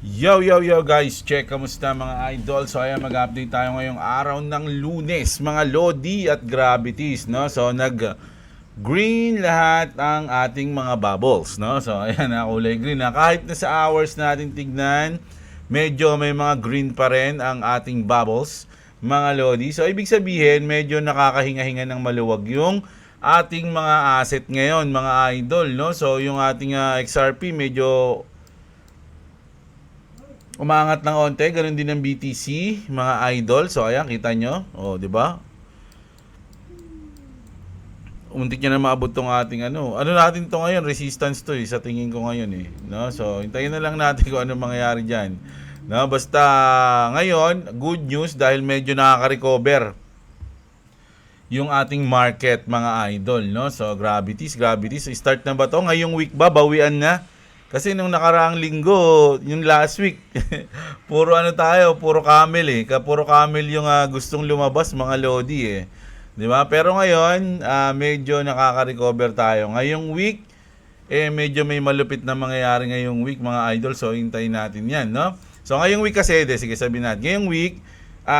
Yo guys, check kamusta mga idol. So ayan, mag-update tayo ngayong araw ng Lunes, mga Lodi at Gravities, no? So green lahat ang ating mga bubbles, no? So ayan, kulay green na. Kahit na sa hours natin tignan, medyo may mga green pa rin ang ating bubbles, mga Lodi. So ibig sabihin, medyo nakakahinga-hinga ng maluwag yung ating mga asset ngayon, mga idol, no? So yung ating XRP medyo umangat ng onte, ganun din ang BTC, mga idol. So ayan, kita nyo, di ba? Untik niya na maabot tong ating ano natin to ngayon, resistance to sa tingin ko ngayon no? So hintayin na lang natin kung ano mangyayari diyan. No, basta ngayon, good news dahil medyo nakaka-recover yung ating market, mga idol, no? So gravities, start na ba to? Ngayong week ba bawian na? Kasi nung nakaraang linggo, yung last week, puro puro camel puro camel yung gustong lumabas, mga Lodi 'Di ba? Pero ngayon, medyo nakaka-recover tayo. Ngayong week, medyo may malupit na mangyayari ngayong week, mga idol. So hintayin natin 'yan, no? So ngayong week kasi, sige sabihin natin, ngayong week,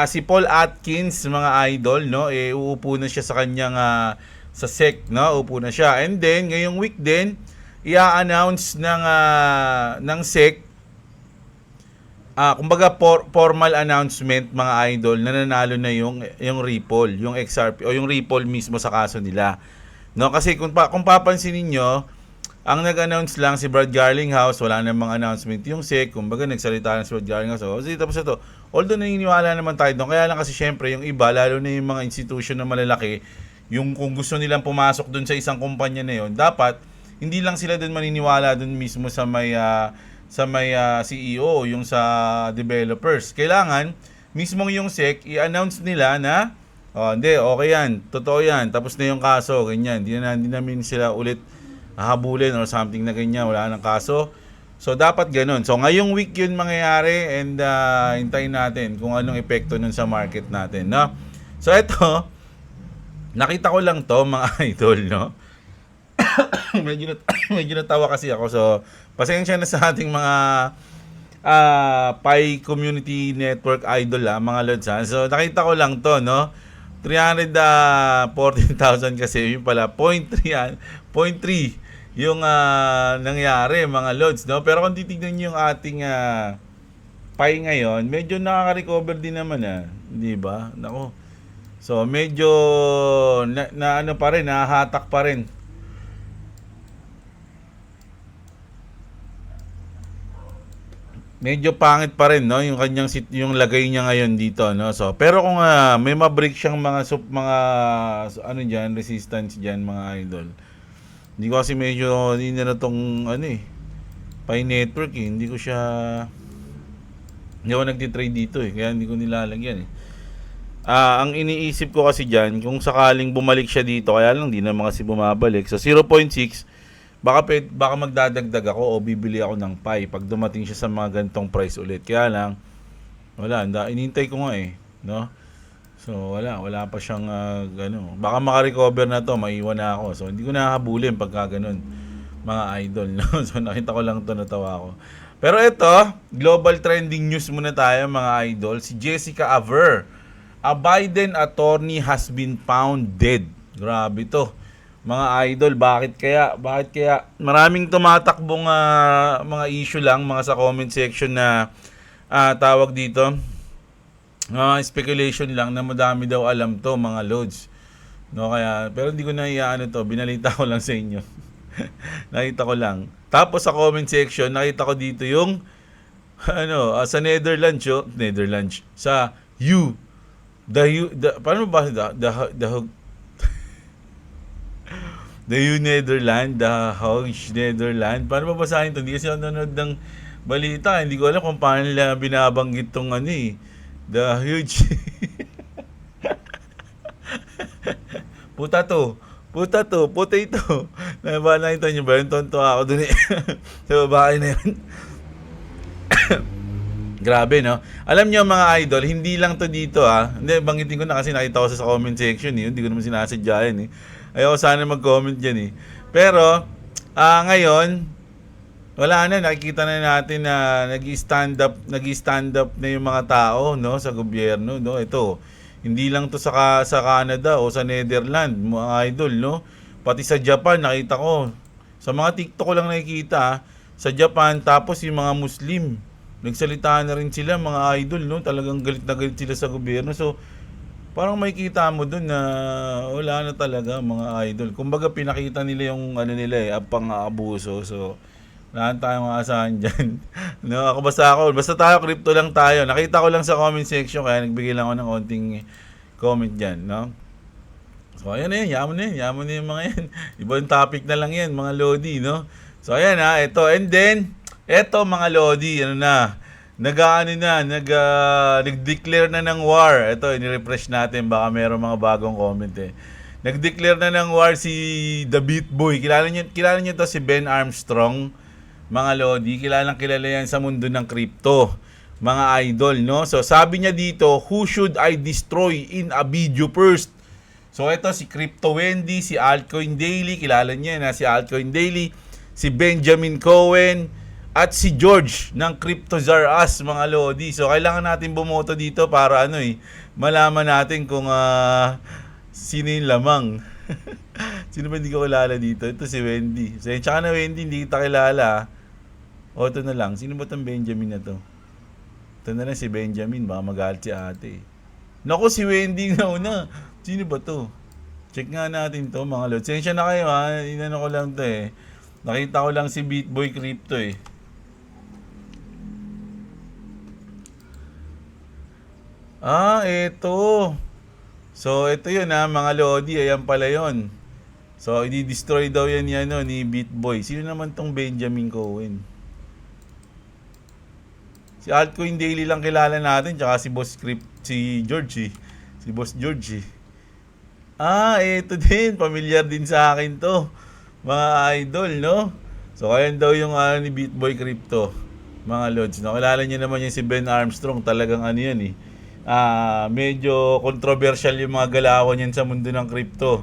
si Paul Atkins, mga idol, no, uupo na siya sa kanyang sa SEC, no? Uupo na siya. And then ngayong week din, i-announce ng SEC, kumbaga formal announcement, mga idol, na nanalo na yung Ripple, yung XRP o yung Ripple mismo sa kaso nila. No, kasi kung papansin niyo, ang nag-announce lang si Brad Garlinghouse, wala namang announcement yung SEC, kumbaga nagsalita lang si Brad Garlinghouse. So, tapos ito, although naniniwala naman tayo doon, kaya lang kasi syempre yung iba, lalo na yung mga institution na malalaki, yung kung gusto nilang pumasok doon sa isang kumpanya na yun, dapat hindi lang sila doon maniniwala doon mismo sa may CEO, yung sa developers. Kailangan mismong yung SEC i-announce nila na hindi, okay yan, totoo yan, tapos na yung kaso, ganyan. Hindi namin sila ulit hahabulin or something na ganyan, wala nang kaso. So dapat ganun. So ngayong week yun mangyayari, and hintayin natin kung anong epekto nun sa market natin, no? So eto, nakita ko lang to, mga idol, no? medyo natawa kasi ako. So, pasensya na sa ating mga Pi Community Network idol, mga lods, So, nakita ko lang to, no? 314,000 kasi, yun pala, 0.3 yung nangyari, mga lods, no? Pero kung titignan nyo yung ating Pi ngayon, medyo nakaka-recover din naman, di ba? Nako. So, medyo na ano pa rin, nahahatak pa rin. Medyo pangit pa rin, no, yung kanyang yung lagay niya ngayon dito, no. So pero kung may ma-break siyang mga ano diyan, resistance diyan, mga idol. Hindi ko kasi medyo hindi na tong Pi Network hindi ko siya, hindi ako nagti-trade dito kaya hindi ko nilalagyan ang iniisip ko kasi diyan, kung sakaling bumalik siya dito, kaya lang hindi naman kasi bumabalik. So 0.6, baka magdadagdag ako o bibili ako ng Pi pag dumating siya sa mga ganitong price ulit. Kaya lang, wala, inintay ko nga no? So wala pa siyang baka maka-recover na to, maiwan na ako. So hindi ko nahabulin pagka ganun, mga idol, no? So nakita ko lang to, natawa ako. Pero ito, global trending news muna tayo, mga idol. Si Jessica Aver, a Biden attorney, has been found dead. Grabe to, mga idol. Bakit kaya maraming tumatakbong mga issue lang, mga sa comment section na tawag dito, speculation lang na madami daw alam to, mga loads, no? Kaya pero hindi ko na to, binalita ko lang sa inyo. Nakita ko lang. Tapos sa comment section nakita ko dito yung sa Netherlands, sa paano ba The Netherlands, The Hague Netherlands. Paano babasahin ito? Hindi kasi ako nanonood ng balita. Hindi ko alam kung paano nila binabanggit itong The Huge. Potato. Nakita nyo ba yun? Tonto ako dun sa babae na yun. Grabe, no? Alam nyo, mga idol, hindi lang to dito, Hindi, banggitin ko na kasi nakita ko sa comment section, Hindi ko naman sinasadya yan, Ayoko sana mag-comment dyan, Pero, ngayon, Wala na, nakikita na natin na nag-stand up na yung mga tao, no, sa gobyerno, no. Ito, hindi lang to sa Canada o sa Netherlands, mga idol, no. Pati sa Japan nakita ko. Sa mga TikTok ko lang nakikita, sa Japan, tapos yung mga Muslim, nagsalita na rin sila, mga idol, no. Talagang galit na galit sila sa gobyerno. So, parang makikita mo dun na wala na talaga mga idol. Kumbaga pinakita nila yung ano nila pang-aabuso. So, wala na tayong maasahan dyan. No, basta tayo, crypto lang tayo. Nakita ko lang sa comment section, kaya nagbigay lang ako ng konting comment dyan, no? So, ayan na yun, yaman na yung mga yan. Ibang topic na lang yan, mga Lodi, no? So, ayan ha, ito. And then, eto mga Lodi, ano na, nag-declare na ng war. Ito, ini-refresh natin, baka meron mga bagong comment eh. Nag-declare na ng war si The Beat Boy. Kilala niyo to, si Ben Armstrong. Mga Lodi, kilala yan sa mundo ng crypto. Mga idol, no? So, sabi niya dito, who should I destroy in a video first? So, ito si Crypto Wendy, si Altcoin Daily, kilala niya na si Altcoin Daily, si Benjamin Cohen, at si George ng CryptoZar Us, mga Lodi. So, kailangan natin bumoto dito para malaman natin kung sino yung lamang. Sino ba hindi ko kilala dito? Ito si Wendy. So, tsaka na Wendy, hindi kita kilala. O, ito na lang. Sino ba itong Benjamin na to? Ito na lang si Benjamin. Baka magalit si ate. Naku, si Wendy na una. Sino ba to? Check nga natin to, mga Lodi. Sensya na kayo ha. Inano ko lang to eh. Nakita ko lang si Beatboy Crypto eh. Ito. So, ito yun mga Lodi. Ayan pala yun. So, i-destroy daw yan ni Beatboy. Sino naman tong Benjamin Cohen? Si Altcoin Daily lang kilala natin, tsaka si Boss si George Si Boss George ito din. Pamilyar din sa akin to. Mga idol, no? So, ayan daw yung ni Beatboy Crypto. Mga Lods. Nakilala niyo naman yung si Ben Armstrong. Talagang yan eh. Medyo controversial yung mga galawan yan sa mundo ng crypto.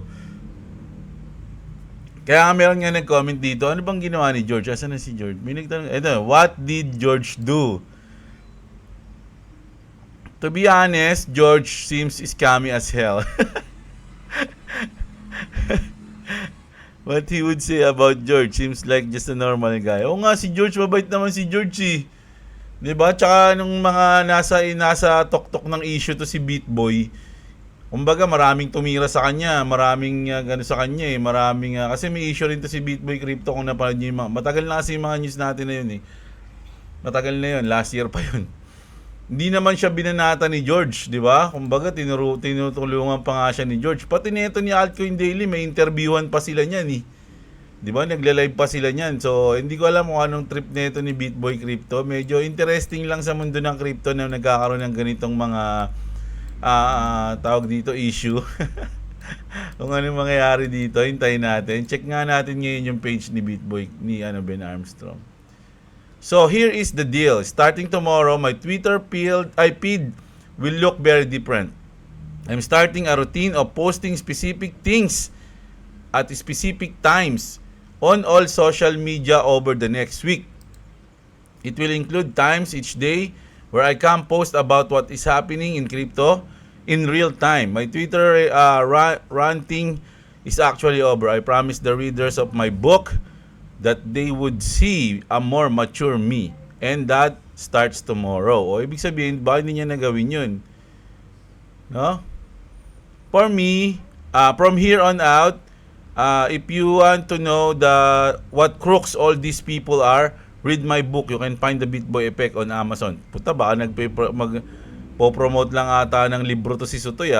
Kaya meron nga nag-comment dito, ano bang ginawa ni George? Asan na si George? May nagtanong, what did George do? To be honest, George seems scammy as hell. What he would say about George seems like just a normal guy. Oo nga, si George, mabait naman si George eh. Diba? Tsaka nung mga nasa tok-tok ng issue to si Beatboy, kumbaga maraming tumira sa kanya, maraming sa kanya eh, maraming kasi may issue rin to si Beatboy Crypto kung napanood niyo yung matagal na kasi yung mga news natin na yun eh. Matagal na yun, last year pa yun. Hindi naman siya binanata ni George, di ba? Kumbaga tinutulungan pa nga siya ni George. Pati nito ni Altcoin Daily, may interviewan pa sila niyan eh. Di ba? Nagla-live pa sila niyan. So, hindi ko alam kung anong trip nito ni Beatboy Crypto. Medyo interesting lang sa mundo ng crypto na nagkakaroon ng ganitong mga tawag dito issue. Kung ano mangyayari dito, hintayin natin. Check nga natin ngayon yung page ni Beatboy ni Ben Armstrong. So, here is the deal. Starting tomorrow, my Twitter feed will look very different. I'm starting a routine of posting specific things at specific times on all social media over the next week. It will include times each day where I can post about what is happening in crypto in real time. My Twitter ranting is actually over. I promised the readers of my book that they would see a more mature me. And that starts tomorrow. O, ibig sabihin, bakit hindi niya nagawin yun? No? For me, from here on out, if you want to know what crooks all these people are, read my book. You can find the Beatboy Effect on Amazon. Puta, baka po-promote lang ata ng libro to si Sutoy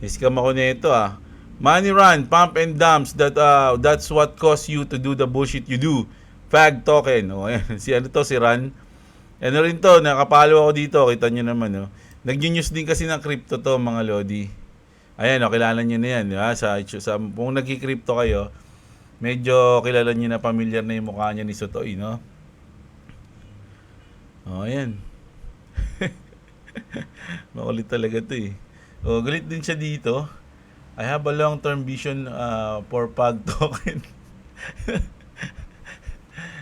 Iskam ako nito Money run, pump and dumps, that's what caused you to do the bullshit you do. Fag token. Ayan. Si Ran. Ano rin to, nakapalo ako dito, kita nyo naman Nag-news din kasi ng crypto to, mga Lodi. Ayan, kilala nyo na yan. Kung nag-crypto kayo, medyo kilala nyo na, familiar na yung mukha niya ni Sutoy, no? Ayan. Makulit talaga to eh. Galit din siya dito. I have a long-term vision for PAG token.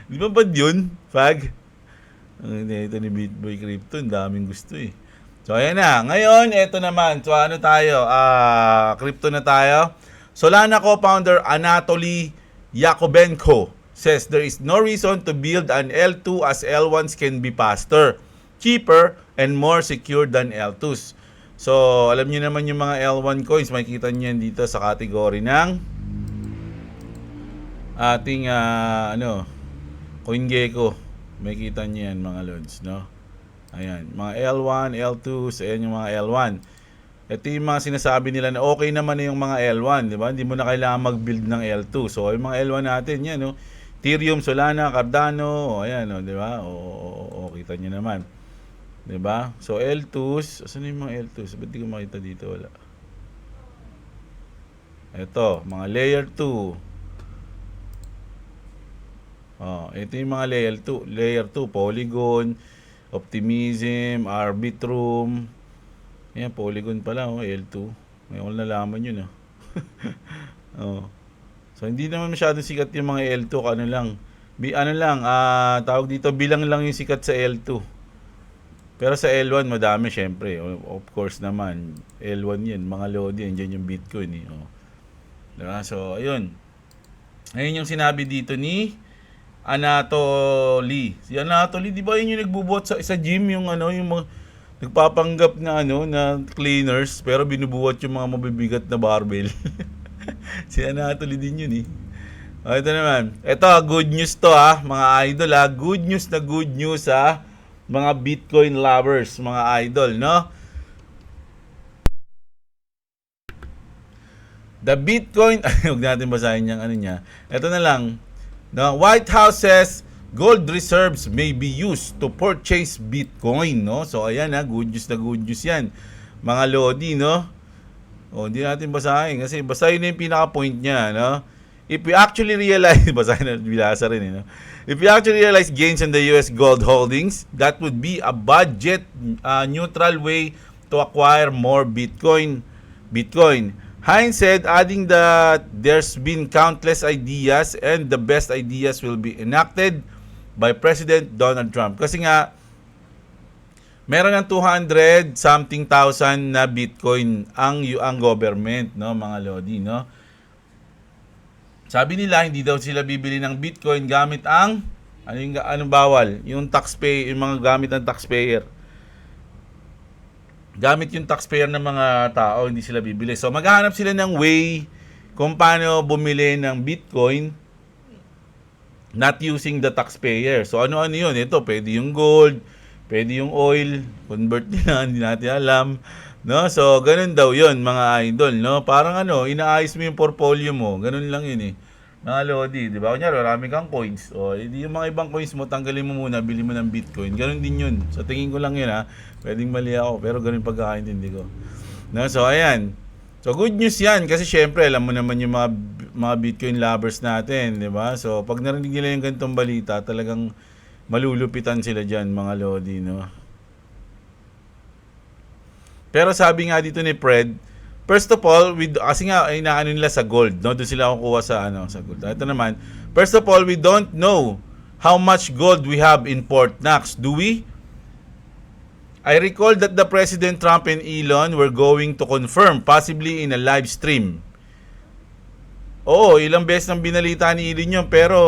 Di ba yun, Fag? Ito ni Bitboy Crypto, ang daming gusto eh. So, ayan na. Ngayon, ito naman. So, ano tayo? Crypto na tayo. Solana co-founder Anatoly Yakovenko says there is no reason to build an L2 as L1s can be faster, cheaper, and more secure than L2s. So, alam niyo naman yung mga L1 coins, makikita niyo yan dito sa category ng ating CoinGecko. Makikita niyo yan mga lods, no? Ayan, mga L1, L2s, ayan yung mga L1. Ito yung mga sinasabi nila na okay naman na yung mga L1, di ba? Hindi mo na kailangan mag-build ng L2. So, yung mga L1 natin, yan, no? Ethereum, Solana, Cardano, ayan, no? Di ba? O, kita nyo naman. Di ba? So, L2s, saan yung mga L2s? Ba't di ko makita dito? Wala. Ito, mga layer 2. Ito yung mga layer 2, Polygon, Optimism, Arbitrum. Ayan, Polygon pala, L2. Ngayon ko nalaman yun, So, hindi naman masyadong sikat yung mga L2, tawag dito, bilang lang yung sikat sa L2. Pero sa L1, madami, syempre. Of course naman, L1 yan, mga load yan, dyan yung Bitcoin, Diba? So, ayun. Ayun yung sinabi dito ni Anatoly. Si Anatoly, di ba yun yung nagbubuhat sa gym, yung yung mga nagpapanggap na na cleaners pero binubuhat yung mga mabibigat na barbell. Si Anatoly din yun ito naman. Ito, good news to mga idol Good news mga Bitcoin lovers, mga idol, no? The Bitcoin, huwag natin basahin yung niya. Ito na lang. The White House says gold reserves may be used to purchase Bitcoin, no? So, ayan good news yan. Mga lodi, no? Hindi natin basahin kasi basahin na yung pinaka-point niya, no? If we actually realize, basahin na, bilasa rin, no? If we actually realize gains in the US gold holdings, that would be a budget neutral way to acquire more Bitcoin. Hines said, adding that there's been countless ideas and the best ideas will be enacted by President Donald Trump. Kasi nga, meron ng 200 something thousand na Bitcoin ang government, no, mga lodi, no? Sabi nila, hindi daw sila bibili ng Bitcoin gamit ang, anong bawal? Yung taxpayer, yung mga gamit ng taxpayer. Gamit yung taxpayer ng mga tao, hindi sila bibili. So, maghahanap sila ng way kung paano bumili ng Bitcoin not using the taxpayer. So, ano-ano yun? Ito, pwede yung gold, pwede yung oil, convert nila, hindi natin alam. No? So, ganun daw yun, mga idol. No? Parang inaayos mo yung portfolio mo. Ganun lang yun Mga lodi, di ba? Kunyari, marami kang coins. Hindi yung mga ibang coins mo, tanggalin mo muna, bili mo ng Bitcoin. Ganun din yun. Sa tingin ko lang yun, Pwedeng mali ako, pero ganun pagkakaintindi ko. No? So, ayan. So, good news yan. Kasi syempre, alam mo naman yung mga Bitcoin lovers natin, di ba? So, pag narinig nila yung ganitong balita, talagang malulupitan sila dyan, mga lodi, no? Pero sabi nga dito ni Fred, first of all, kasi nga inaano nila sa gold, no? Doon sila kukuha sa gold. Ito naman, first of all, we don't know how much gold we have in Fort Knox, do we? I recall that the President Trump and Elon were going to confirm, possibly in a live stream. Oo, ilang beses nang binalita ni Elon yun, pero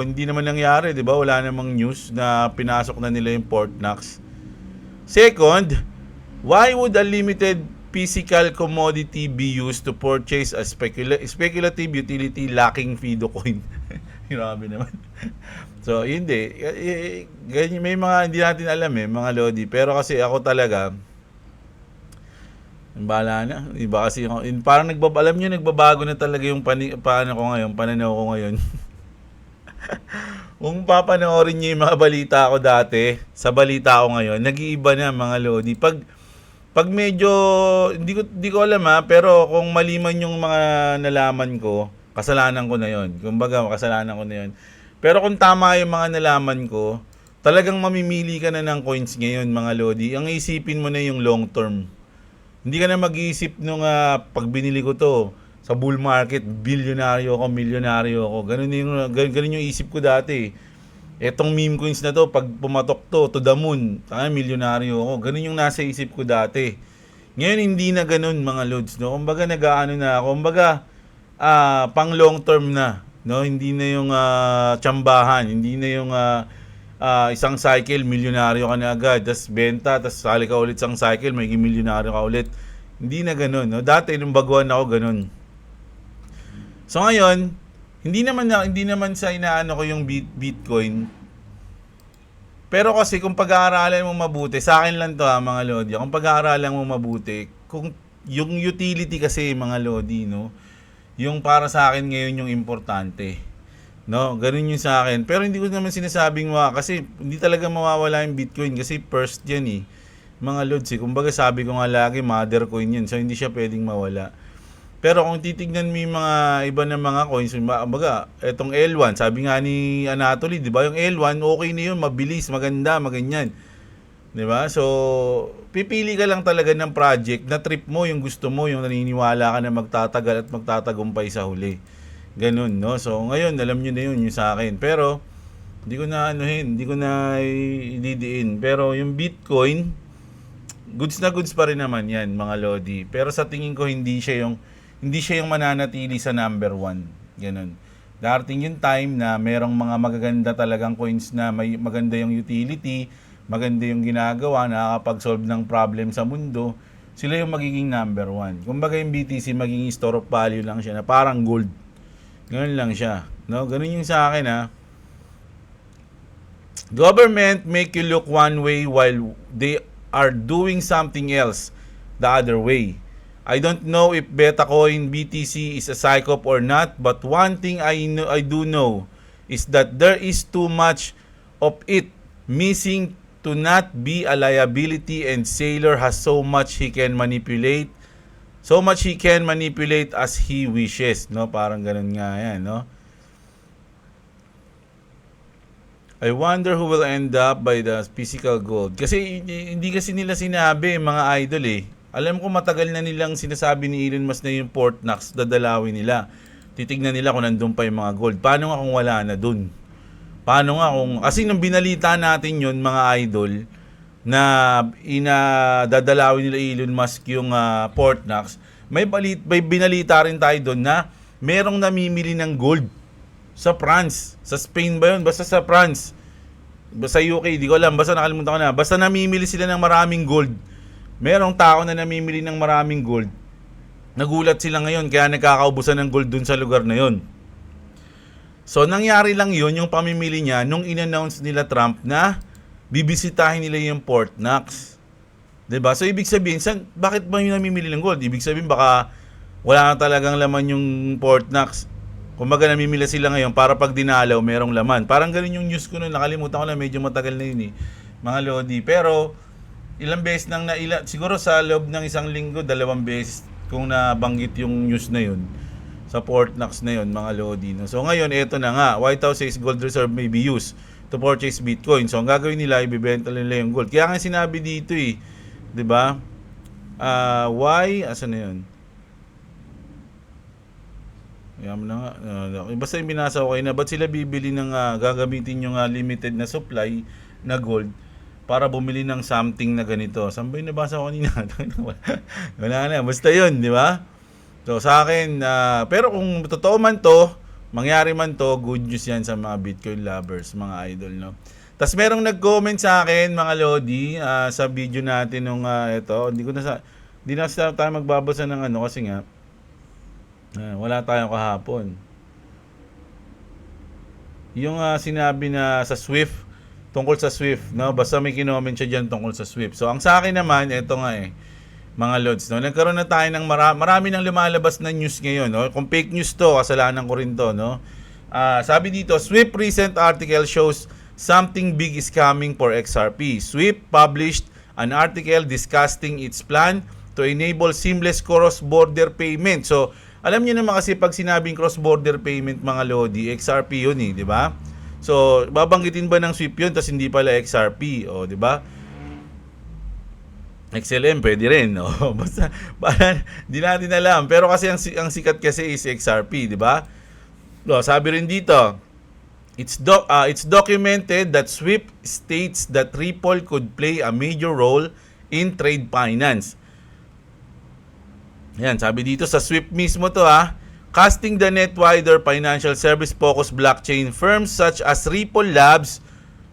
hindi naman nangyari, di ba? Wala namang news na pinasok na nila yung Fort Knox. Second, why would a limited physical commodity be used to purchase a speculative utility lacking Fido coin? Grabe naman. So, hindi. May mga hindi natin alam mga lodi. Pero kasi ako talaga, bahala na. Iba kasi, parang nagbabago na talaga yung pananaw ko ngayon. Kung papanoorin niyo yung mga balita ko dati, sa balita ko ngayon, nag-iiba na mga lodi. Pag medyo, hindi ko alam pero kung maliman yung mga nalaman ko, kasalanan ko na yon. Kumbaga, kasalanan ko na yon. Pero kung tama yung mga nalaman ko, talagang mamimili ka na ng coins ngayon, mga lodi. Ang isipin mo na yung long term. Hindi ka na mag-iisip nung pag binili ko to, sa bull market, bilyonaryo ako, milyonaryo ako. Ganun yung isip ko dati. Etong meme coins na to, pag pumatok to the moon, milyonaryo ako. Ganun yung nasa isip ko dati. Ngayon hindi na ganun mga lods, no? Kumbaga nag-aano na ako, kumbaga pang long term na, no? Hindi na yung tsambahan, hindi na yung isang cycle milyonaryo ka na agad, tas benta, tas sali ka ulit isang cycle, may milyonaryo ka ulit. Hindi na ganun, no? Dati nung baguhan ako ganun. So ngayon, hindi naman sa inaano ko yung Bitcoin. Pero kasi kung pag-aaralan mo mabuti, sa akin lang to mga lodi, kung pag-aaralan mo mabuti, kung yung utility kasi mga lodi, no, yung para sa akin ngayon yung importante. No, ganun yung sa akin. Pero hindi ko naman sinasabing kasi hindi talaga mawawala yung Bitcoin kasi first yan eh. Mga lods eh. Kumbaga sabi ko nga lagi, mother coin yan. So hindi siya pwedeng mawala. Pero kung titignan mo yung mga iba na mga coins, kumbaga, etong L1, sabi nga ni Anatoly, di ba? Yung L1, okay na yun, mabilis, maganda, maganyan. Di ba? So, pipili ka lang talaga ng project na trip mo, yung gusto mo, yung naniniwala ka na magtatagal at magtatagumpay sa huli. Ganun, no? So, ngayon, alam nyo na yun, yung sa akin. Pero, hindi ko na ididiin. Pero, yung Bitcoin, goods na goods pa rin naman yan, mga lodi. Pero sa tingin ko, hindi siya yung mananatili sa number 1. Ganun. Darating yung time na merong mga magaganda talagang coins na may maganda yung utility, maganda yung ginagawa, nakakapag-solve ng problem sa mundo, sila yung magiging number 1. Kumbaga yung BTC magiging store of value lang siya na parang gold. Ganun lang siya. No? Ganun yung sa akin ha. Government make you look one way while they are doing something else the other way. I don't know if Betacoin BTC is a psyop or not, but one thing I do know is that there is too much of it missing to not be a liability, and Saylor has so much he can manipulate as he wishes, no? Parang ganun nga yan, no? I wonder who will end up by the physical gold. Kasi hindi kasi nila sinabi mga idol eh. Alam ko matagal na nilang sinasabi ni Elon Musk na yung Fort Knox dadalawin nila. Titignan nila kung nandun pa yung mga gold. Paano nga kung wala na dun? Paano nga kung... Kasi nung binalita natin yun mga idol na dadalawin nila Elon Musk yung Fort Knox, may binalita rin tayo doon na merong namimili ng gold sa France. Sa Spain ba yun? Basta sa France. Sa UK, di ko alam. Basta nakalimutan ko na. Basta namimili sila ng maraming gold. Merong tao na namimili ng maraming gold. Nagulat sila ngayon kaya nagkakaubusan ng gold dun sa lugar na yun. So, nangyari lang yun, yung pamimili niya, nung in-announce nila Trump na bibisitahin nila yung Fort Knox. Diba? So, ibig sabihin, bakit ba yung namimili ng gold? Ibig sabihin, baka wala na talagang laman yung Fort Knox. Kumbaga namimili sila ngayon para pag dinalaw, merong laman. Parang ganun yung news ko noon, nakalimutan ko na, medyo matagal na yun eh, mga lodi. Pero, ilang beses nang siguro sa loob ng isang linggo, 2 beses kung nabanggit yung news na yun sa Fort Knox na yun, mga lodi. No? So ngayon, eto na nga, White House says gold reserve may be used to purchase Bitcoin. So ang gagawin nila, ibibenta nila yung gold. Kaya nga sinabi dito eh, di ba? Why? Asan na yun? Ayan na nga. Basta yung binasa ko kayo na, ba't sila bibili ng gagamitin yung limited na supply na gold para bumili ng something na ganito? Saan ba yung nabasa ko kanina? Wala na. Basta yun, di ba? So sa akin, pero kung totoo man to, mangyari man to, good news yan sa mga Bitcoin lovers, mga idol, no? Tapos merong nag-comment sa akin, mga lodi, sa video natin nung ito. Hindi na tayo magbabasa ng kasi nga, wala tayong kahapon. Yung sinabi na sa Swift, tungkol sa Swift, no? Basta may kinoment siya dyan tungkol sa Swift. So, ang sa akin naman, ito nga mga lods, no? Nagkaroon na tayo ng marami nang lumalabas na news ngayon, no? Kung fake news to, kasalanan ko rin to, no? Sabi dito, Swift recent article shows something big is coming for XRP. Swift published an article discussing its plan to enable seamless cross-border payment. So, alam niyo naman kasi pag sinabing cross-border payment, mga lodi, XRP yun di ba? So, babanggitin ba ng Swift yun tapos hindi pala XRP, di ba? XLM pwede rin, basta hindi natin alam. Pero kasi ang sikat kasi is XRP, di ba? Sabi rin dito, It's documented that SWIFT states that Ripple could play a major role in trade finance. Yan, sabi dito sa SWIFT mismo to casting the net wider financial service focused blockchain firms such as Ripple Labs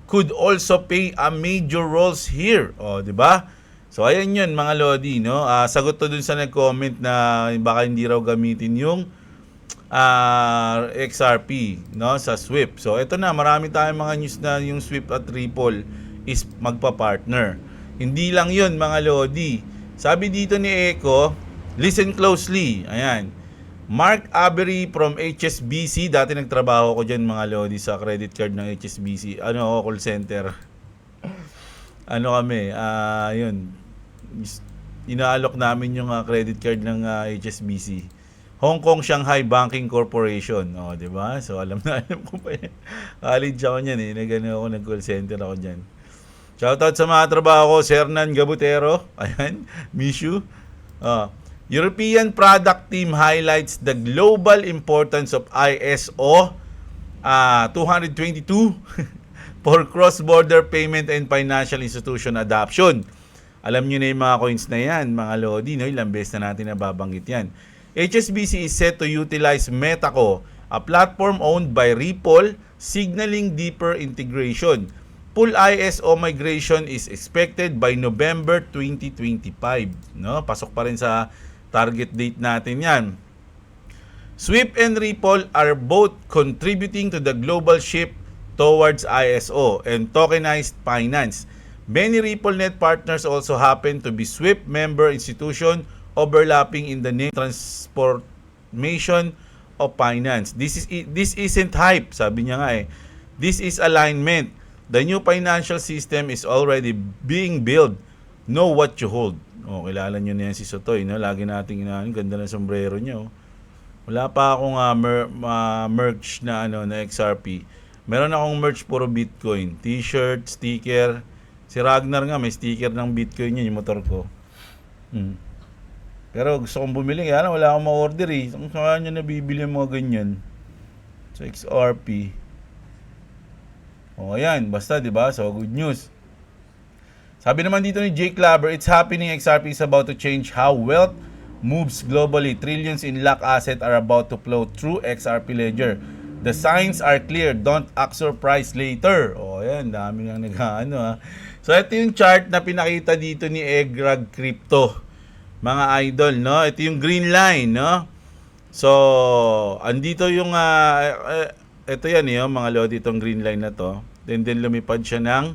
could also play a major roles here. O, di ba? So ayan 'yun mga lodi, no. Sagot to dun sa nag-comment na baka hindi raw gamitin yung XRP, no, sa SWIFT. So ito na, marami tayong mga news na yung SWIFT at Ripple is magpa-partner. Hindi lang 'yun mga lodi. Sabi dito ni Echo, listen closely. Ayan. Mark Avery from HSBC, dati nagtrabaho ko diyan mga lodi sa credit card ng HSBC. Ano, call center. Ano kami, yun. Inaalok namin yung credit card ng HSBC. Hong Kong Shanghai Banking Corporation. O, di ba? So, alam ko pa yan. College ako niyan eh. Nag-call center ako diyan. Shoutout sa mga trabaho ko, Sernan Gabutero. Ayan, Mishu. European product team highlights the global importance of ISO 222 for cross-border payment and financial institution adoption. Alam nyo na yung mga coins na yan, mga lodi, no? Ilang beses na natin nababanggit yan. HSBC is set to utilize Metaco, a platform owned by Ripple, signaling deeper integration. Full ISO migration is expected by November 2025. No? Pasok pa rin sa target date natin yan. SWIFT and Ripple are both contributing to the global shift towards ISO and tokenized finance. Many RippleNet partners also happen to be SWIFT member institution overlapping in the name transformation of finance. This isn't hype, sabi niya nga eh. This is alignment. The new financial system is already being built. Know what you hold. Oh, kilala niyo na yan si Sotoy, no? Lagi nating ganda ng sombrero niya. Wala pa akong merch na na XRP. Meron akong merch puro Bitcoin, t-shirt, sticker. Si Ragnar nga may sticker ng Bitcoin niya, yung motor ko. Pero gusto kong bumili, kaya wala akong ma-order eh. Saan niya nabibili yung mga ganyan? So XRP. O ayan, basta 'di ba? So good news. Sabi naman dito ni Jake Claver, it's happening. XRP is about to change how wealth moves globally. Trillions in locked asset are about to flow through XRP ledger. The signs are clear. Don't act surprised later. O ayan, dami nang So ito yung chart na pinakita dito ni Egrag Crypto. Mga idol, no? Ito yung green line, no? So, andito yung ito yan mga lodi, itong green line na to. Then lumipad siya ng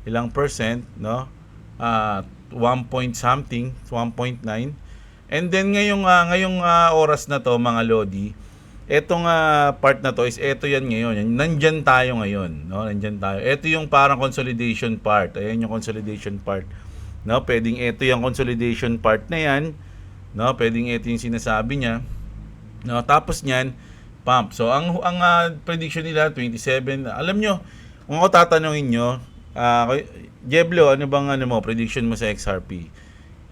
ilang percent, no? 1 point something, 1.9. And then ngayong oras na to, mga lodi, etong part na to is eto yan ngayon. Nandyan tayo ngayon, no? Nandyan tayo. Ito yung parang consolidation part. Ayan yung consolidation part. No, pwedeng ito yung consolidation part na yan, no? Pwedeng ito yung sinasabi niya. No, tapos niyan, pump. So ang prediction nila 27. Alam nyo, kung ako tatanungin nyo, Jeblo, ano bang prediction mo sa XRP?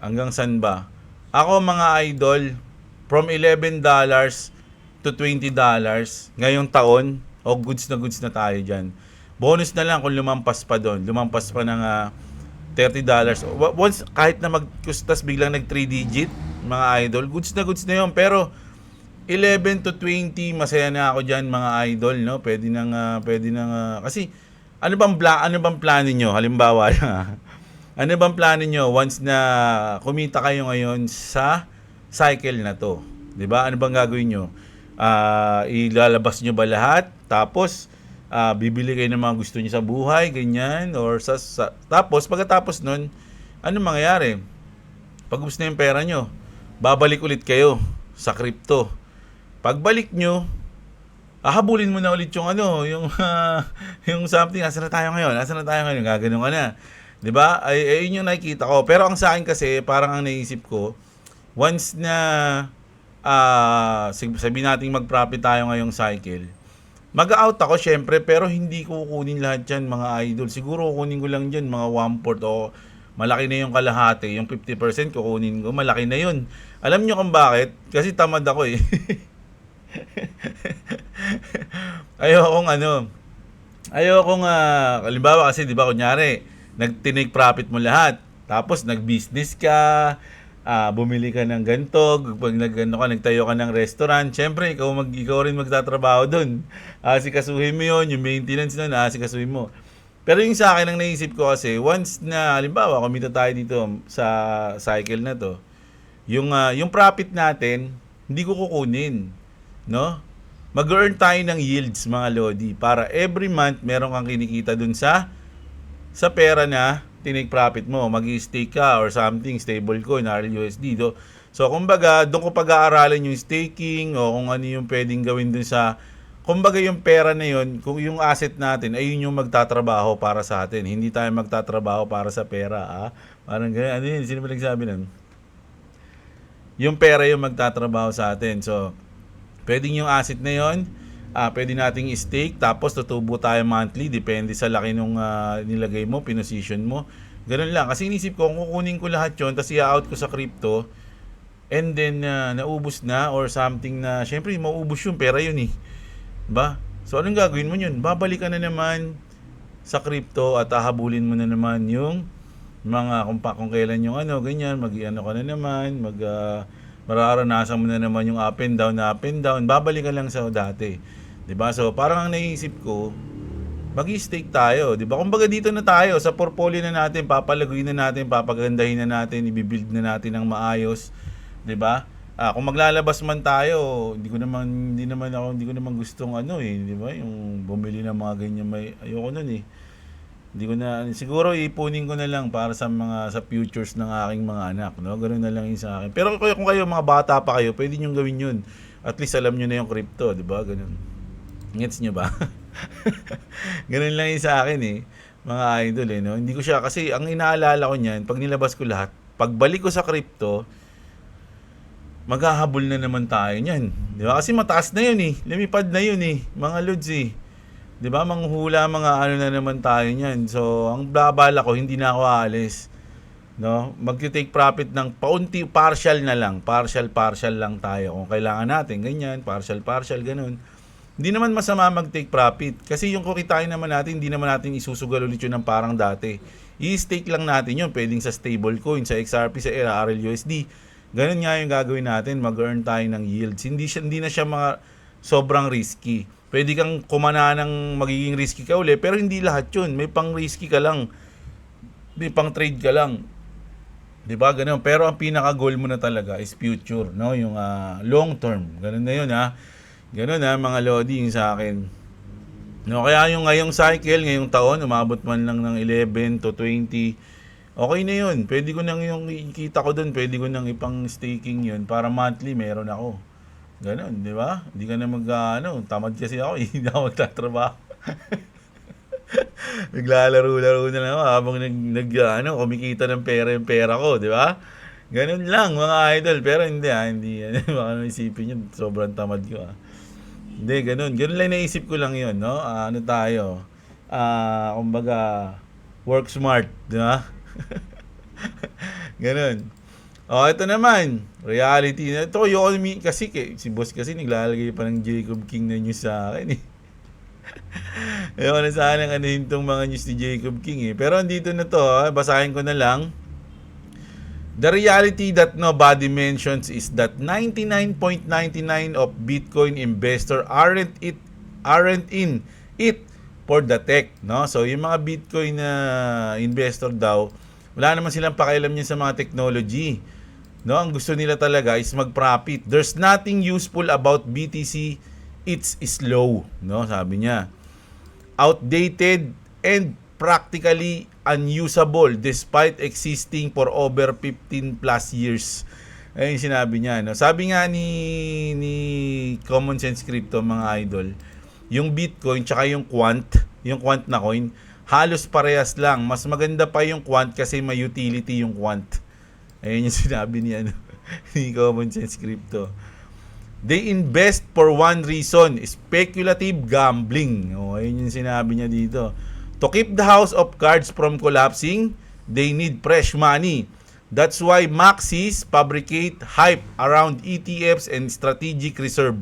Hanggang saan ba? Ako mga idol, from $11 to $20 ngayong taon, goods na tayo dyan. Bonus na lang kung lumampas pa doon. Lumampas pa ng $30. Once, kahit na magkustas biglang nag 3 digit, mga idol, goods na yun. Pero 11 to 20, masaya na ako dyan mga idol, no? Pwede nang kasi ano bang plano niyo? Halimbawa, ano bang plano niyo once na kumita kayo ngayon sa cycle na to? 'Di ba? Ano bang gagawin niyo? Ilalabas niyo ba lahat? Tapos bibili kayo ng mga gusto niyo sa buhay, ganyan, or tapos pagkatapos nun, ano mangyayari? Pag ubos na yung pera niyo, babalik ulit kayo sa crypto. Pagbalik nyo, habulin mo na ulit yung yung something, asan na tayo ngayon, gaganon ka na. 'Di ba? Ay yun yung nakikita ko. Pero ang sa akin kasi, parang ang naisip ko, once na sabihin natin mag-profit tayo ngayong cycle, mag-out ako syempre, pero hindi ko kukunin lahat yan mga idol. Siguro kukunin ko lang dyan mga 1/4 o malaki na yung kalahati. Yung 50% kukunin ko, malaki na yun. Alam nyo kung bakit? Kasi tamad ako eh. Ayokong Ayokong, halimbawa kasi 'di ba kunyari, nag-tinake profit mo lahat, tapos nag-business ka, bumili ka ng ganito, pag nag-ano ka, nagtayo ka ng restaurant, syempre ikaw rin magtatrabaho doon. Asikasuhin mo 'yon, yung maintenance nun, asikasuhin mo. Pero yung sa akin ang naisip ko kasi, once na halimbawa kumita tayo dito sa cycle na 'to, yung profit natin, hindi ko kukunin, no? Mag-earn tayo ng yields mga lodi para every month meron kang kinikita dun sa pera na tinake profit mo. Mag-stake ka or something, stablecoin, RLUSD. So, kumbaga, doon ko pag-aaralan yung staking o kung ano yung pwedeng gawin dun sa, kumbaga yung pera na yun, kung yung asset natin, ay yun yung magtatrabaho para sa atin. Hindi tayo magtatrabaho para sa pera. Parang ganyan. Ano yun? Sino ba nagsabi nun? Yung pera yung magtatrabaho sa atin. So, pwedeng yung asset na yon, pwede nating i-stake, tapos tutubo tayo monthly, depende sa laki nung nilagay mo, pinosisyon mo. Ganun lang. Kasi inisip ko, kung kukunin ko lahat yon, tapos i-out ko sa crypto, and then naubos na or something na, syempre mauubos yung pera yun eh. Ba? So, anong gagawin mo yun? Babalik ka na naman sa crypto at hahabulin mo na naman yung mga kung kailan yung ano, ganyan, mag-ano ka na naman, mararanasan mo na naman yung up and down, babalik ka lang sa dati. 'Di ba? So, parang ang naisip ko, mag-stake tayo, 'di ba? Kumbaga dito na tayo sa portfolio na natin, papalaguin na natin, papagandahin na natin, i-build na natin ng maayos, 'di ba? Kung maglalabas man tayo, hindi ko naman gustong ano eh, 'di ba? Yung bumili ng mga ganyan, may ayoko noon eh. Hindi ko na siguro ipunin ko na lang para sa futures ng aking mga anak, no? Ganoon na lang 'yung sa akin. Pero kung kayo mga bata pa kayo, pwede niyo gawin 'yun. At least alam niyo na 'yung crypto, 'di ba? Ganoon. Gets niyo ba? Ganoon lang 'yung sa akin eh, mga idol eh, no? Hindi ko siya kasi ang inaalala ko niyan, pag nilabas ko lahat, pagbalik ko sa crypto, maghahabol na naman tayo niyan. 'Di ba? Kasi mataas na 'yun eh. Lumipad na 'yun eh, mga lods eh. 'Di ba? Manghuhula mga ano na naman tayo niyan. So, ang babala ko hindi na ako aalis, no? Magte-take profit ng paunti, partial na lang, partial lang tayo. Kung kailangan natin ganyan, partial ganun. Hindi naman masama mag-take profit kasi yung kukitain naman natin, hindi naman natin isusugal ulit yun ng parang dati. I-stake lang natin yun, pwedeng sa stablecoin, sa XRP, sa RLUSD. Ganun nga yung gagawin natin, mag-earn tayo ng yields. Hindi na siya mga sobrang risky. Pwede kang kumana ng magiging risky ka uli, pero hindi lahat yun. May pang risky ka lang. May pang trade ka lang. 'Di ba? Ganun. Pero ang pinaka goal mo na talaga is future, no? Yung long term. Ganun na 'yun ha. Ganun ha mga lodi yung sa akin. No, kaya yung ngayong cycle, ngayong taon, umabot man lang ng 11 to 20. Okay na 'yun. Pwede ko nang yung ikita ko doon, pwede ko nang ipang staking 'yun para monthly meron ako. Ganon, di ba? Hindi ka na tamad kasi ako, hindi ako magtatrabaho. Naglalaro-laro na lang ako habang kumikita ng pera yung pera ko, di ba? Ganun lang mga idol, pero hindi, baka isipin yun, sobrang tamad ko Hindi, ganun lang naisip ko lang yun, no? Ano tayo, kumbaga, work smart, di ba? Ganun. Ito naman, reality na ito. Kasi si boss kasi naglalagay pa ng Jacob King na news sa akin eh. Ayoko na sana anuhin tong mga news ni Jacob King eh. Pero andito na to, basahin ko na lang. The reality that nobody mentions is that 99.99 of Bitcoin investor aren't in it for the tech, no? So yung mga Bitcoin na investor daw, wala naman silang pakialam niyan sa mga technology. No, ang gusto nila talaga is mag-profit. There's nothing useful about BTC. It's slow, no, sabi niya. Outdated and practically unusable despite existing for over 15 plus years. Ayun yung sinabi niya, no. Sabi nga ni Common Sense Crypto mga idol, yung Bitcoin tsaka yung Quant na coin, halos parehas lang. Mas maganda pa yung Quant kasi may utility yung Quant. Ayun yung sinabi ni Common Sense Crypto. They invest for one reason, speculative gambling. Ayun yung sinabi niya dito. To keep the house of cards from collapsing, they need fresh money. That's why Maxis fabricate hype around ETFs and strategic reserve.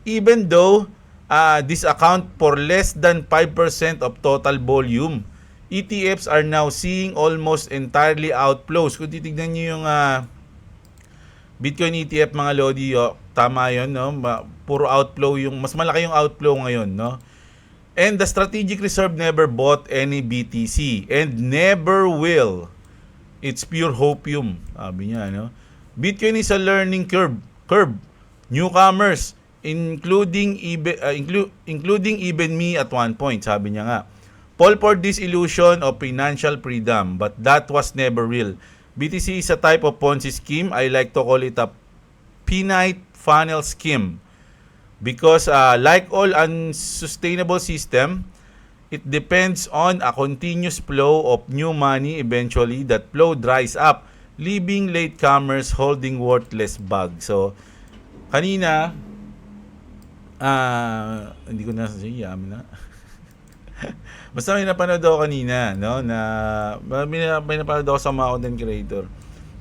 Even though this account for less than 5% of total volume. ETFs are now seeing almost entirely outflows. Kung titignan nyo yung Bitcoin ETF mga Lodi, tama yun, no? Puro outflow yung, mas malaki yung outflow ngayon, no? And the strategic reserve never bought any BTC and never will. It's pure hopium, sabi niya, no? Bitcoin is a learning curve. Newcomers, including even me at one point, sabi niya nga. Fall for this illusion of financial freedom, but that was never real. BTC is a type of Ponzi scheme. I like to call it a peanut funnel scheme because like all unsustainable system, it depends on a continuous flow of new money. Eventually, that flow dries up, leaving latecomers holding worthless bags. So, kanina, hindi ko na sasayamin na. Basta may napanood ako kanina, no, na may napanood ako sa mga content creator.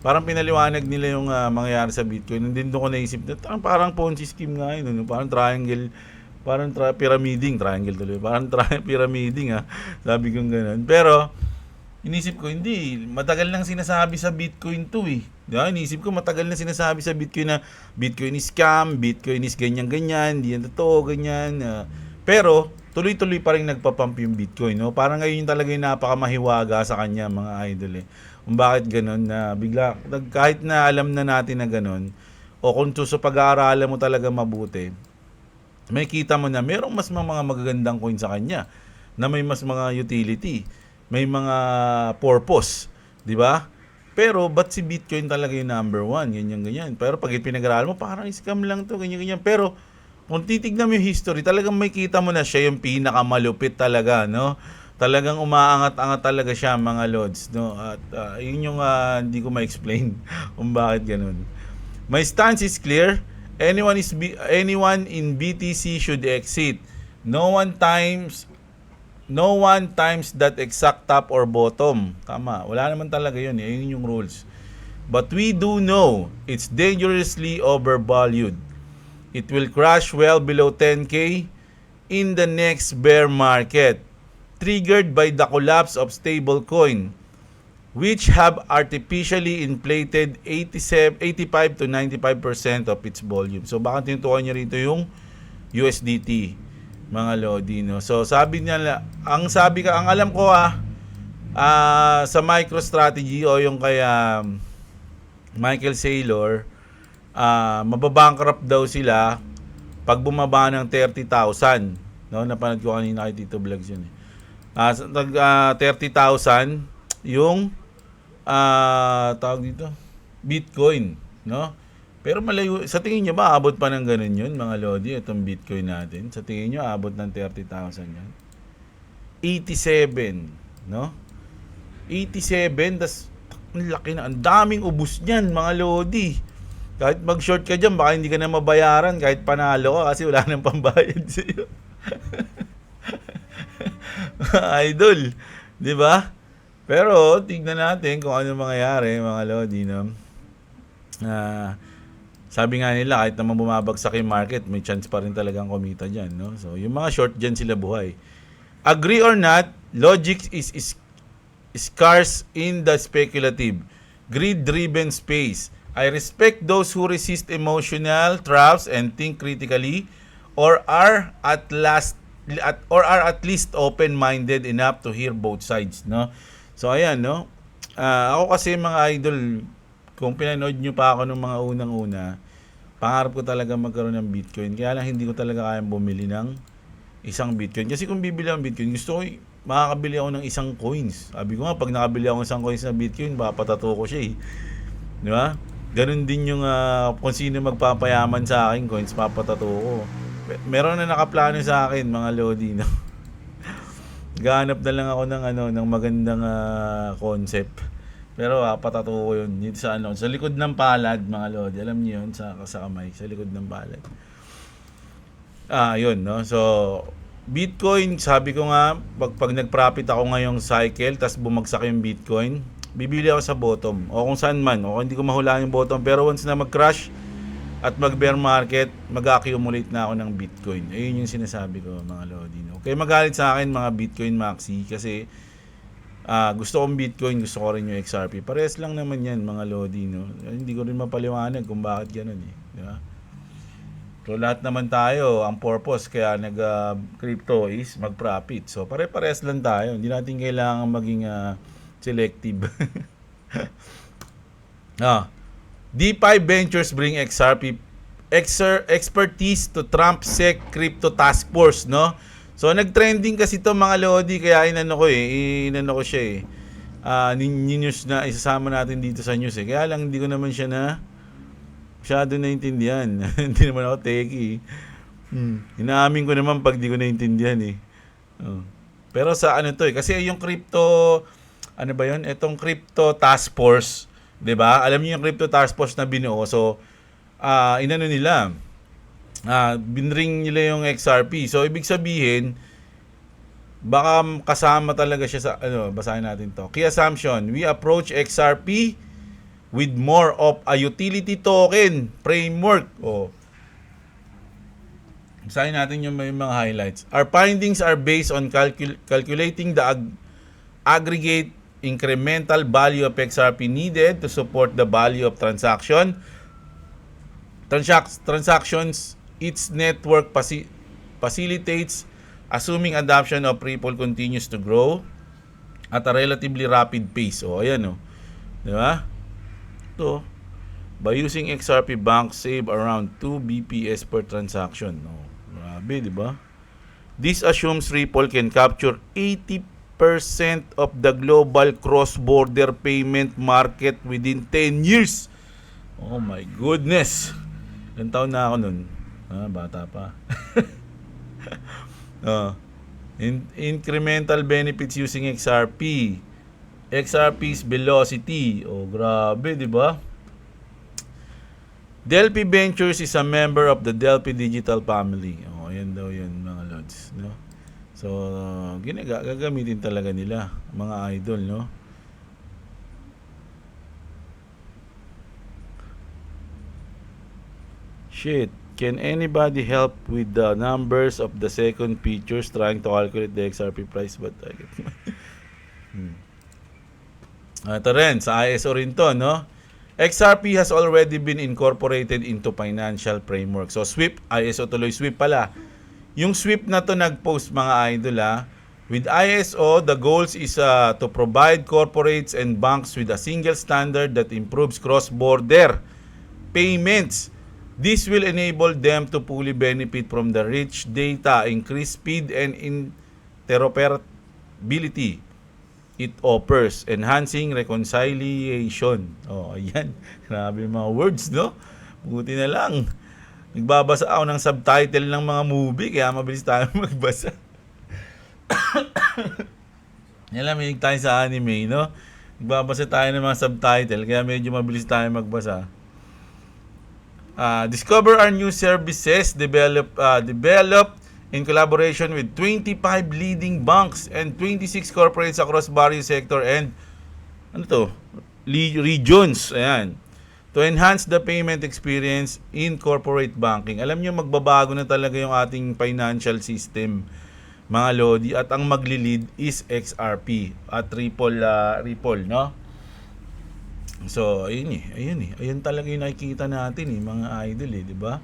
Parang pinaliwanag nila yung mangyayari sa Bitcoin. Hindi doon ko naisip na parang Ponzi scheme nga yun, no? Parang triangle, pyramiding, triangle tuloy. Parang pyramiding sabi kong gano'n. Pero inisip ko, hindi, matagal nang sinasabi sa Bitcoin to eh. Diba? Inisip ko, matagal na sinasabi sa Bitcoin na Bitcoin is scam, Bitcoin is ganyan-ganyan, hindi yan totoo, ganyan. Pero tuloy-tuloy pa rin nagpapump yung Bitcoin, no? Parang ngayon talaga yung napakamahiwaga sa kanya, mga idol eh. Kung bakit ganun na bigla, kahit na alam na natin na ganun, o kung sa pag-aaralan mo talaga mabuti, may kita mo na merong mas mga magagandang coin sa kanya, na may mas mga utility, may mga purpose, di ba? Pero ba't si Bitcoin talaga yung number one, ganyan-ganyan. Pero pag pinag-aralan mo, parang scam lang to, ganyan-ganyan. Pero kung titignan mo yung history, talagang may kita mo na siya yung pinakamalupit talaga, no? Talagang umaangat-angat talaga siya, mga lods, no? At yun yung hindi ko ma-explain kung bakit ganun. My stance is clear. Anyone in BTC should exit. No one times that exact top or bottom. Tama. Wala naman talaga yun. Yun yung rules. But we do know it's dangerously overvalued. It will crash well below 10K in the next bear market, triggered by the collapse of stablecoin, which have artificially inflated 85 to 95% of its volume. So baka tinutukan niya rito yung USDT, mga Lodi, no? So sabi niya, ang alam ko sa MicroStrategy o yung kaya Michael Saylor, mababankrupt daw sila pag bumaba ng 30,000, no? Napanood ko kanina kay Tito Vlogs yun eh. 30,000 yung tawag dito Bitcoin, no? Pero malayo, sa tingin niyo ba abot pa ng ganun yun, mga Lodi, itong Bitcoin natin? Sa tingin niyo abot ng 30,000 yan? 87, no? 87, tas ang laki na, ang daming ubos niyan, mga Lodi. Kahit mag-short ka dyan, baka hindi ka na mabayaran kahit panalo ka kasi wala nang pambayad sa'yo. Idol, di ba? Pero tignan natin kung ano mangyayari, mga Lodi, no? Sabi nga nila, kahit naman bumabagsak yung market, may chance pa rin talagang kumita dyan, no? So, yung mga short dyan sila buhay. Agree or not, logic is scarce in the speculative, greed-driven space. I respect those who resist emotional traps and think critically, or are at least open-minded enough to hear both sides, no? So ayan, no? Ako kasi, mga idol, kung pinanood nyo pa ako ng mga unang-una, pangarap ko talaga magkaroon ng Bitcoin. Kaya lang hindi ko talaga kayang bumili ng isang Bitcoin. Kasi kung bibili ako ng Bitcoin, gusto ko makakabili ako ng isang coins. Sabi ko nga, pag nakabili ako ng isang coins na Bitcoin, patato ko siya eh. Di ba? Ganun din yung kung sino magpapayaman sa akin, coins, papatato ko. Meron na nakaplano sa akin, mga Lodi, no? Gahanap na lang ako ng magandang concept. Pero patato ko yun dito sa sa likod ng palad, mga Lodi. Alam niyo yun, sa kamay, sa likod ng palad. Yun, no? So, Bitcoin, sabi ko nga, pag nag-profit ako ngayong cycle, tas bumagsak yung Bitcoin, bibili ako sa bottom o kung saan man, o hindi ko mahulaan yung bottom, pero once na mag-crash, at mag-bear market, mag-accumulate na ako ng Bitcoin. Ayun yung sinasabi ko, mga Lodi. No? Kaya magalit sa akin mga Bitcoin Maxi kasi gusto kong Bitcoin, gusto ko rin yung XRP. Parehas lang naman yan, mga Lodi. No? Hindi ko rin mapaliwanag kung bakit ganun eh. Di ba? So lahat naman tayo, ang purpose kaya nag-crypto is mag-profit. So pare-parehas lang tayo. Hindi natin kailangan maging selective. DeFi Ventures bring XRP expertise to Trump SEC Crypto Task Force, no? So nag-trending kasi to, mga Lodi, kaya inano ko siya news na isasama natin dito sa news eh. Kaya lang hindi ko naman siya masyado naintindihan. Hindi naman ako techie. Inaamin ko naman pag di ko naintindihan eh. Pero sa ano to eh, kasi yung crypto, ano ba yun? Etong Crypto Task Force, 'di ba? Alam niyo yung Crypto Task Force na binuo. So, inano nila, binring nila yung XRP. So, ibig sabihin, baka kasama talaga siya sa, basahin natin to. Key assumption, we approach XRP with more of a utility token framework. Basahin natin yung may mga highlights. Our findings are based on calculating the aggregate incremental value of XRP needed to support the value of transactions. Its network facilitates, assuming adoption of Ripple continues to grow at a relatively rapid pace. Ayan. Di ba? Ito, by using XRP, banks save around 2 BPS per transaction. Grabe, di ba? This assumes Ripple can capture 80% of the global cross-border payment market within 10 years. Oh my goodness. Ilang taon na ako nun? Bata pa. Incremental benefits using XRP. XRP's velocity. Grabe, di ba? Delphi Ventures is a member of the Delphi Digital family. Ayan daw yun, mga lods, no? So, gagamitin talaga nila, mga idol, no? Shit, can anybody help with the numbers of the second features trying to calculate the XRP price? But I get ito rin, sa ISO rin to, no? XRP has already been incorporated into financial framework. So, SWIFT, ISO tuloy, SWIFT pala. Yung SWIFT na to nag-post, mga idol, with ISO, the goals is to provide corporates and banks with a single standard that improves cross-border payments. This will enable them to fully benefit from the rich data, increase speed, and interoperability it offers, enhancing reconciliation. Ayan. Grabe mga words, no? Buti na lang. Nagbabasa ako ng subtitle ng mga movie, kaya mabilis tayo magbasa. Mahilig tayo sa anime, no? Nagbabasa tayo ng mga subtitle, kaya medyo mabilis tayo magbasa. Discover our new services developed in collaboration with 25 leading banks and 26 corporates across various sector and regions. Ayan. To enhance the payment experience in corporate banking. Alam nyo, magbabago na talaga yung ating financial system, mga Lodi, at ang magli-lead is XRP at Ripple, no? So, ayun talaga yung nakikita natin, mga idol, di ba?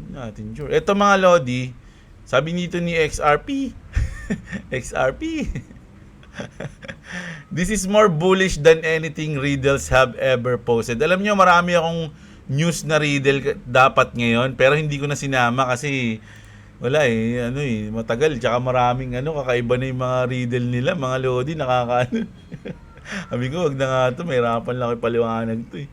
Natin sure. Ito, mga Lodi, sabi nito ni XRP, XRP, this is more bullish than anything Riddles have ever posted. Alam nyo, marami akong news na Riddle dapat ngayon, pero hindi ko na sinama kasi wala matagal, tsaka maraming kakaiba na yung mga Riddle nila, mga Lodi, sabi ko, wag na nga ito, may hirapan lang ako paliwanag to eh.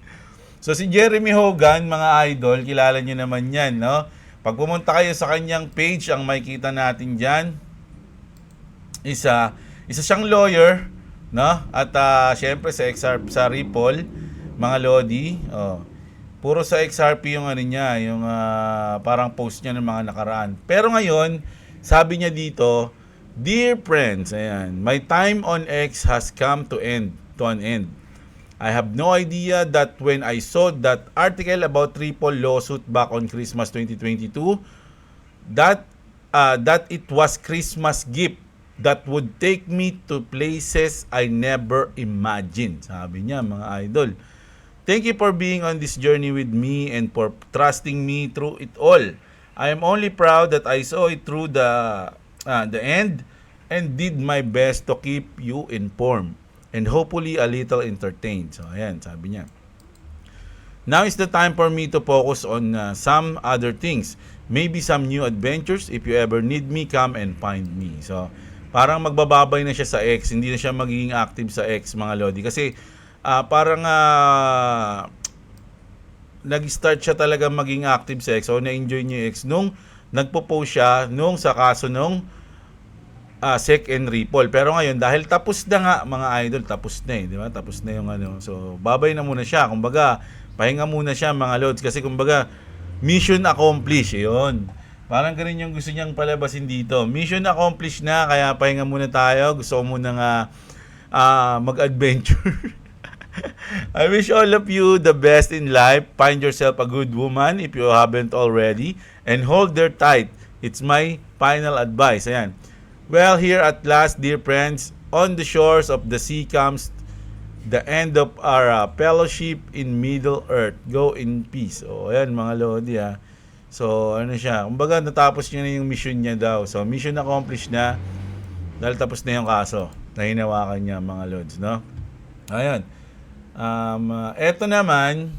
So si Jeremy Hogan, mga idol, kilala nyo naman yan, no? Pag pumunta kayo sa kanyang page, ang makikita natin dyan, isa siyang lawyer, no? At syempre sa Ripple, mga Lodi, puro sa XRP yung niya, yung parang post niya ng mga nakaraan. Pero ngayon, sabi niya dito, Dear friends, ayan, my time on X has come to an end. I have no idea that when I saw that article about triple lawsuit back on Christmas 2022, that it was Christmas gift that would take me to places I never imagined. Sabi niya, mga idol. Thank you for being on this journey with me and for trusting me through it all. I am only proud that I saw it through the end and did my best to keep you informed and hopefully a little entertained. So, ayan, sabi niya. Now is the time for me to focus on some other things. Maybe some new adventures. If you ever need me, come and find me. So, parang magbababay na siya sa X. Hindi na siya magiging active sa X, mga Lodi. Kasi, parang nag-start siya talaga maging active sa X. So, na-enjoy niya yung X nung nagpo-post siya nung sa kaso nung SEC and Ripple. Pero ngayon, dahil tapos na nga, mga idol, tapos na di ba? Tapos na yung ano. So, babay na muna siya. Kumbaga, pahinga muna siya, mga lods. Kasi kumbaga, mission accomplished. Yun. Parang ganun yung gusto niyang palabasin dito. Mission accomplished na, kaya pahinga muna tayo. Gusto ko muna nga mag-adventure. I wish all of you the best in life. Find yourself a good woman if you haven't already. And hold her tight. It's my final advice. Ayan. Well, here at last, dear friends, on the shores of the sea comes the end of our fellowship in Middle Earth. Go in peace. O, ayan mga Lodi So, ano siya, kumbaga natapos niya na yung mission niya daw. So, mission accomplished na dahil tapos na yung kaso na hinawakan niya, mga Lods, no? Ayan. Eto naman,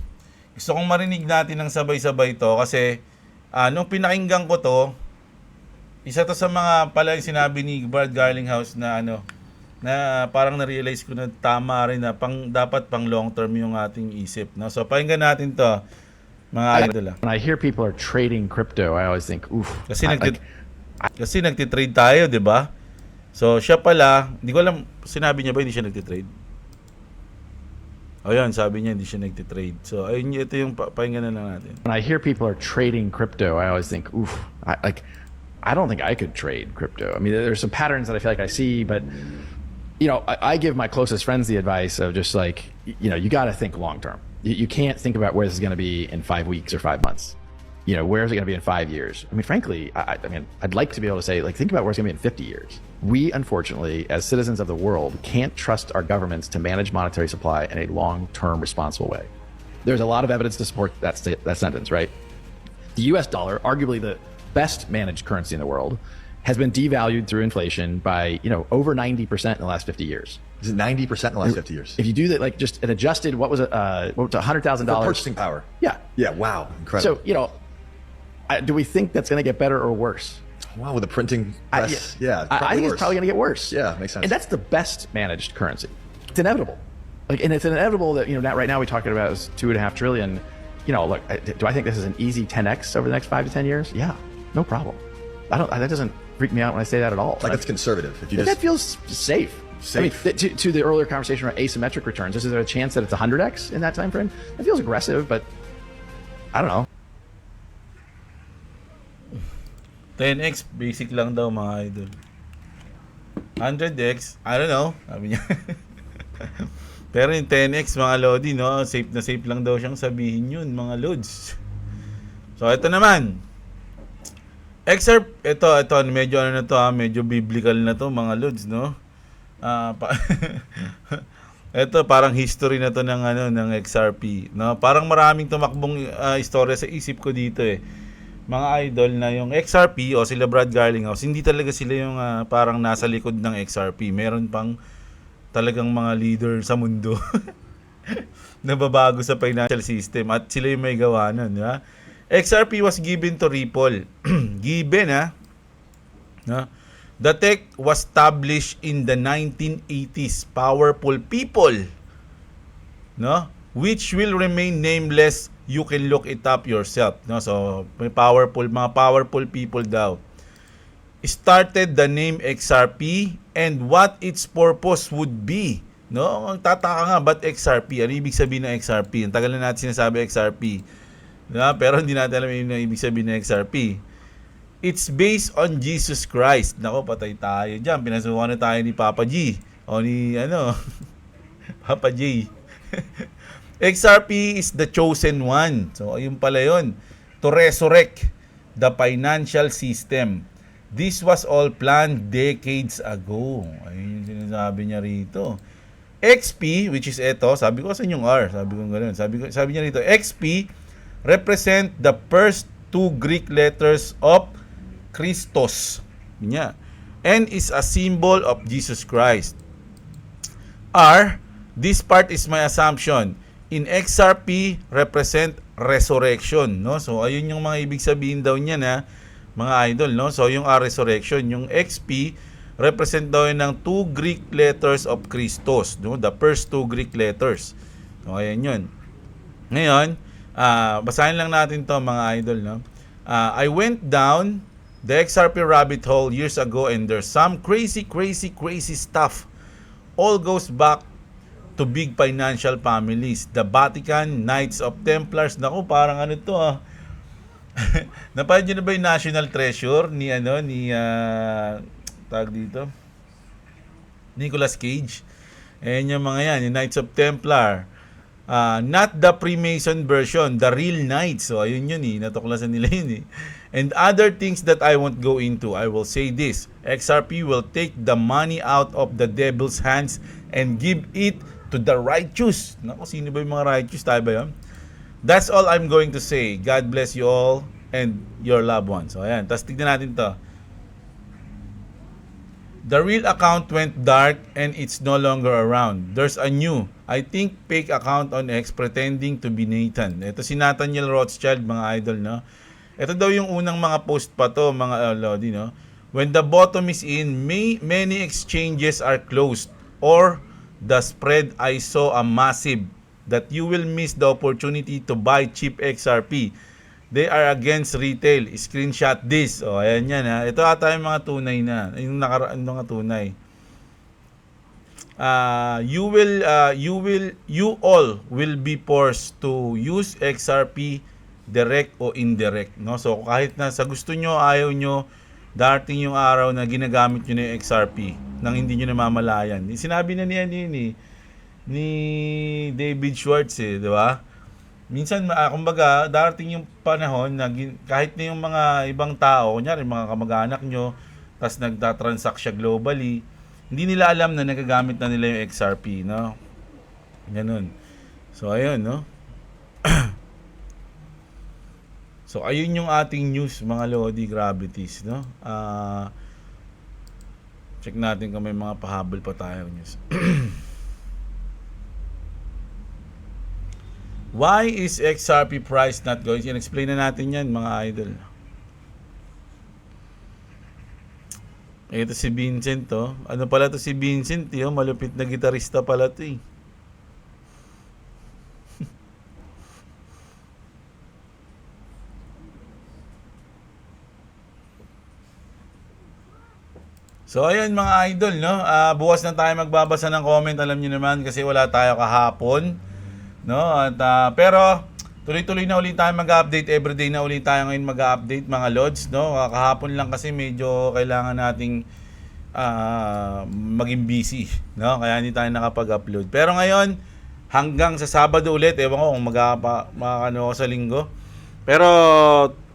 gusto kong marinig natin ng sabay-sabay to kasi nung pinakinggan ko to, isa to sa mga pala yung sinabi ni Brad Garlinghouse na na parang na-realize ko na tama rin na dapat pang long term yung ating isip, no? So pakinggan natin to, mga idol. When I hear people are trading crypto, I always think, oof. Kasi nagtitrade tayo, 'di ba? So siya pala, hindi ko alam, sinabi niya ba hindi siya nagtitrade? O yan, sabi niya hindi siya nagtitrade. So ayun, ito yung pakinggan na lang natin. When I hear people are trading crypto, I always think, oof. I don't think I could trade crypto. I mean, there's some patterns that I feel like I see, but I give my closest friends the advice of just like, you got to think long term. You can't think about where this is going to be in 5 weeks or 5 months. Where is it going to be in 5 years? I mean, frankly, I'd like to be able to say, like, think about where it's going to be in 50 years. We, unfortunately, as citizens of the world, can't trust our governments to manage monetary supply in a long-term, responsible way. There's a lot of evidence to support that sentence, right? The U.S. dollar, arguably the best managed currency in the world, has been devalued through inflation by over 90% in the last 50 years. Is it 90% in the last 50 years? If you do that, like just an adjusted, what was it, $100,000? Purchasing power. Yeah. Yeah. Wow. Incredible. So do we think that's going to get better or worse? Wow, with the printing press. I think it's probably going to get worse. Yeah, makes sense. And that's the best managed currency. It's inevitable. And it's inevitable that right now we're talking about is $2.5 trillion. Look, do I think this is an easy 10x over the next 5 to 10 years? Yeah, no problem. That doesn't freak me out when I say that at all. Like it's conservative. That feels safe. I mean, to the earlier conversation about asymmetric returns, is there a chance that it's 100x in that time frame? That feels aggressive, but I don't know. 10x, basic lang daw, mga idol. 100x, I don't know. Sabi niya. Pero yung 10x, mga Lodi, no? Safe na safe lang daw siyang sabihin yun, mga Lods. So, ito naman. Excerpt, ito, medyo medyo biblical na to, mga Lods, no? Ito, parang history na to ng XRP, no? Parang maraming tumakbong istorya sa isip ko dito mga idol, na yung XRP o sila Brad Garlinghouse, hindi talaga sila yung parang nasa likod ng XRP. Meron pang talagang mga leader sa mundo na babago sa financial system at sila yung may gawa nun, di ba? XRP was given to Ripple. Given, no? The tech was established in the 1980s. Powerful people, no? Which will remain nameless. You can look it up yourself, no? So, may mga powerful people daw started the name XRP and what its purpose would be, no? Tataka nga, ba't XRP? Ano ibig sabihin ng XRP? Ang tagal na natin sinasabi XRP, no? Pero hindi natin alam yung ibig sabihin ng XRP. It's based on Jesus Christ. Nako, patay tayo dyan. Pinasukan na tayo ni Papa G o ni Papa J. XRP is the chosen one. So, ayun pala yun. To resurrect the financial system. This was all planned decades ago. Ayun yung sinasabi niya rito. XP, which is ito, sabi ko sa yung R, sabi ko ganoon. Sabi niya rito, XP represent the first two Greek letters of Christos. Yun niya. N is a symbol of Jesus Christ. R, this part is my assumption. In XRP represent resurrection, no? So ayun yung mga ibig sabihin daw niya na mga idol, no? So yung R resurrection, yung XP represent daw yun ng two Greek letters of Christos, no? The first two Greek letters. So ayan yun. Ngayon, basahin lang natin to mga idol, no? I went down the XRP rabbit hole years ago and there's some crazy stuff. All goes back to big financial families. The Vatican, Knights of Templars. Naku, parang ano to Napanood nyo na ba yung National Treasure ni tag dito? Nicolas Cage. Ayan yung mga yan, yung Knights of Templar. Not the Freemason version, the real Knights. So, ayun yun natuklasan nila yun And other things that I won't go into. I will say this. XRP will take the money out of the devil's hands and give it to the righteous. Naku, sino ba yung mga righteous? Tayo ba yun? That's all I'm going to say. God bless you all and your loved ones. So, ayan. Tapos tignan natin to. The real account went dark and it's no longer around. There's a new, I think, fake account on X pretending to be Nathan. Ito si Nathaniel Rothschild, mga idol, no? Ito daw yung unang mga post pa to, mga lodi, no? When the bottom is in, many exchanges are closed or the spread I saw a massive that you will miss the opportunity to buy cheap XRP. They are against retail. Screenshot this. O, ayan yan ha. Ito ata yung mga tunay na. Yung mga tunay. You all will be forced to use XRP direct o indirect. No? So, kahit na sa gusto nyo, ayaw nyo, darating yung araw na ginagamit nyo na yung XRP nang hindi nyo namamalayan. Sinabi na niya ni David Schwartz di ba? Minsan, kumbaga, darating yung panahon na kahit na yung mga ibang tao, kunyari mga kamag-anak nyo, tas nagtatransact siya globally, hindi nila alam na nagagamit na nila yung XRP, no? Ganun. So, ayun, no? So, ayun yung ating news, mga Lodi Gravities, no? Check natin kung may mga pahabol pa tayo news. Why is XRP price not going? Explain na natin yan, mga idol. Ito si Vincent, Ano pala to si Vincent, malupit na gitarista pala to, So, ayun mga idol, no? Bukas na tayo magbabasa ng comment, alam niyo naman, kasi wala tayo kahapon, no? At, pero, tuloy-tuloy na ulit tayo mag-update, everyday na ulit tayo ngayon mag-update, mga lods, no? Kahapon lang kasi medyo kailangan nating maging busy, no? Kaya hindi tayo nakapag-upload. Pero ngayon, hanggang sa Sabado ulit, ewan ko kung makakano ako sa linggo. Pero,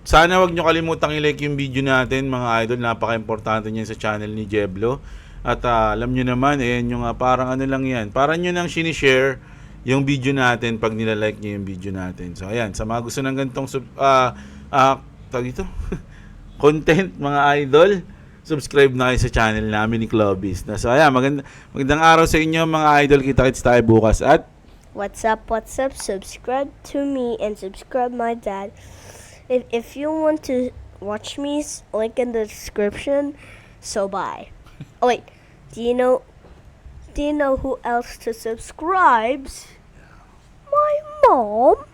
sana wag nyo kalimutang i-like yung video natin, mga idol. Napaka-importante niyan sa channel ni Jeblo. At alam nyo naman, yung parang ano lang yan. Parang nyo nang sinishare yung video natin pag nila-like nyo yung video natin. So, ayan. Sa mga gusto ng ganitong content, mga idol, subscribe na kayo sa channel namin ni Clovis. So, ayan. Magandang araw sa inyo, mga idol. Kita-kits tayo bukas. At What's up? Subscribe to me and subscribe my dad. If you want to watch me, link in the description. So bye. Oh wait, do you know who else to subscribe? My mom.